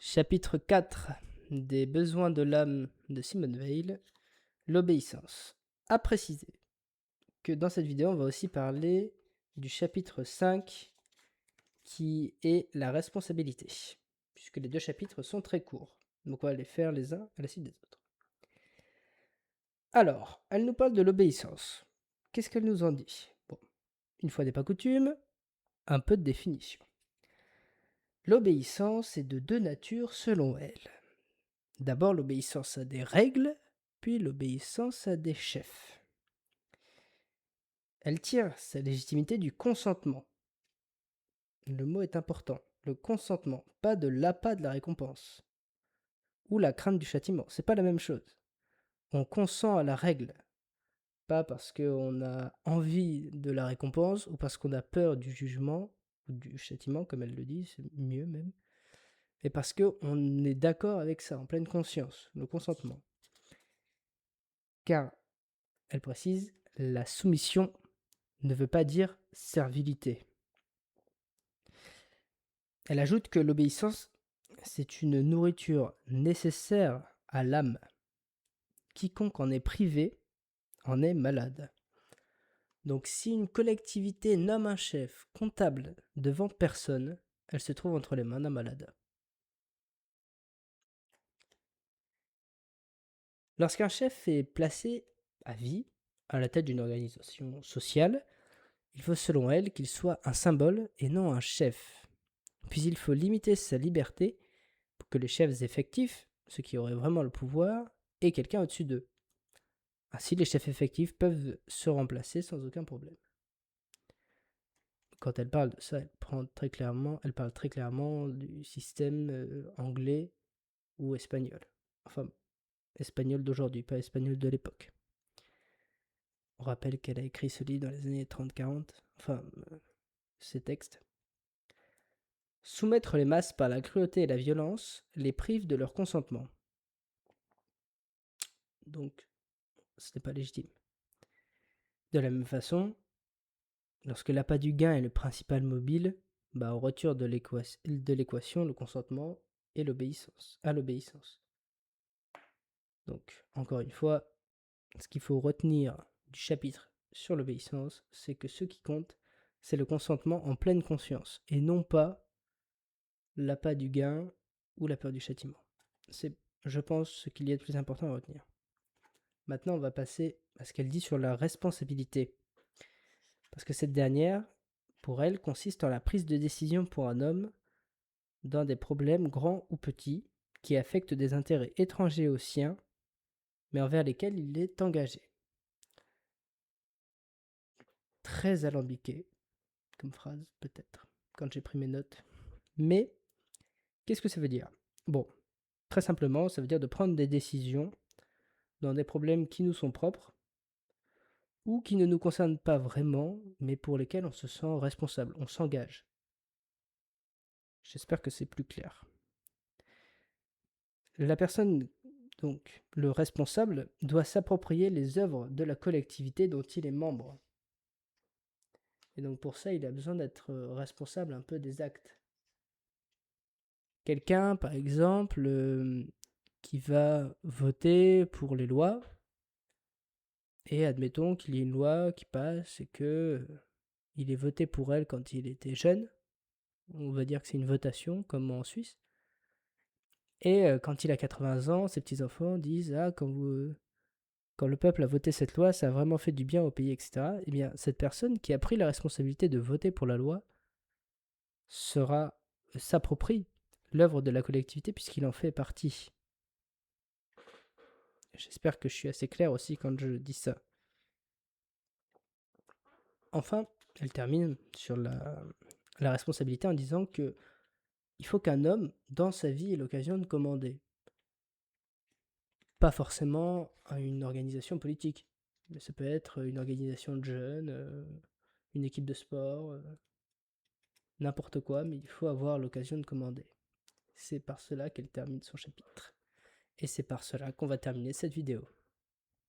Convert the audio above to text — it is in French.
Chapitre 4 des besoins de l'âme de Simone Weil, l'obéissance. À préciser que dans cette vidéo, on va aussi parler du chapitre 5 qui est la responsabilité, puisque les deux chapitres sont très courts. Donc on va les faire les uns à la suite des autres. Alors, elle nous parle de l'obéissance. Qu'est-ce qu'elle nous en dit? Bon, une fois n'est pas coutume, un peu de définition. L'obéissance est de deux natures selon elle. D'abord l'obéissance à des règles, puis l'obéissance à des chefs. Elle tire sa légitimité du consentement. Le mot est important. Le consentement, pas de l'appât de la récompense. Ou la crainte du châtiment. C'est pas la même chose. On consent à la règle. Pas parce qu'on a envie de la récompense ou parce qu'on a peur du jugement ou du châtiment, comme elle le dit, c'est mieux même. Mais parce qu'on est d'accord avec ça, en pleine conscience, le consentement. Car, elle précise, la soumission ne veut pas dire servilité. Elle ajoute que l'obéissance, c'est une nourriture nécessaire à l'âme. Quiconque en est privé en est malade. Donc si une collectivité nomme un chef comptable devant personne, elle se trouve entre les mains d'un malade. Lorsqu'un chef est placé à vie à la tête d'une organisation sociale, il faut selon elle qu'il soit un symbole et non un chef. Puis il faut limiter sa liberté pour que les chefs effectifs, ceux qui auraient vraiment le pouvoir, aient quelqu'un au-dessus d'eux. Ainsi, les chefs effectifs peuvent se remplacer sans aucun problème. Quand elle parle de ça, elle parle très clairement du système anglais ou espagnol. Enfin, espagnol d'aujourd'hui, pas espagnol de l'époque. On rappelle qu'elle a écrit ce livre dans les années 30-40, ces textes. Soumettre les masses par la cruauté et la violence les prive de leur consentement. Donc, ce n'est pas légitime. De la même façon, lorsque l'appât du gain est le principal mobile, on retire de l'équation le consentement et l'obéissance, à l'obéissance. Donc, encore une fois, ce qu'il faut retenir du chapitre sur l'obéissance, c'est que ce qui compte, c'est le consentement en pleine conscience, et non pas l'appât du gain ou la peur du châtiment. C'est, je pense, ce qu'il y a de plus important à retenir. Maintenant, on va passer à ce qu'elle dit sur la responsabilité. Parce que cette dernière, pour elle, consiste en la prise de décision pour un homme dans des problèmes grands ou petits qui affectent des intérêts étrangers aux siens, mais envers lesquels il est engagé. Très alambiqué, comme phrase, peut-être, quand j'ai pris mes notes. Mais, qu'est-ce que ça veut dire? Bon, très simplement, ça veut dire de prendre des décisions dans des problèmes qui nous sont propres, ou qui ne nous concernent pas vraiment, mais pour lesquels on se sent responsable, on s'engage. J'espère que c'est plus clair. La personne, donc le responsable, doit s'approprier les œuvres de la collectivité dont il est membre. Et donc pour ça, il a besoin d'être responsable un peu des actes. Quelqu'un, par exemple, qui va voter pour les lois, et admettons qu'il y ait une loi qui passe et que il est voté pour elle quand il était jeune, on va dire que c'est une votation, comme en Suisse, et quand il a 80 ans, ses petits-enfants disent « Ah, quand le peuple a voté cette loi, ça a vraiment fait du bien au pays, etc. » Eh bien, cette personne qui a pris la responsabilité de voter pour la loi s'approprie l'œuvre de la collectivité puisqu'il en fait partie. J'espère que je suis assez clair aussi quand je dis ça. Enfin, elle termine sur la responsabilité en disant que il faut qu'un homme, dans sa vie, ait l'occasion de commander. Pas forcément à une organisation politique, mais ça peut être une organisation de jeunes, une équipe de sport, n'importe quoi, mais il faut avoir l'occasion de commander. C'est par cela qu'elle termine son chapitre. Et c'est par cela qu'on va terminer cette vidéo.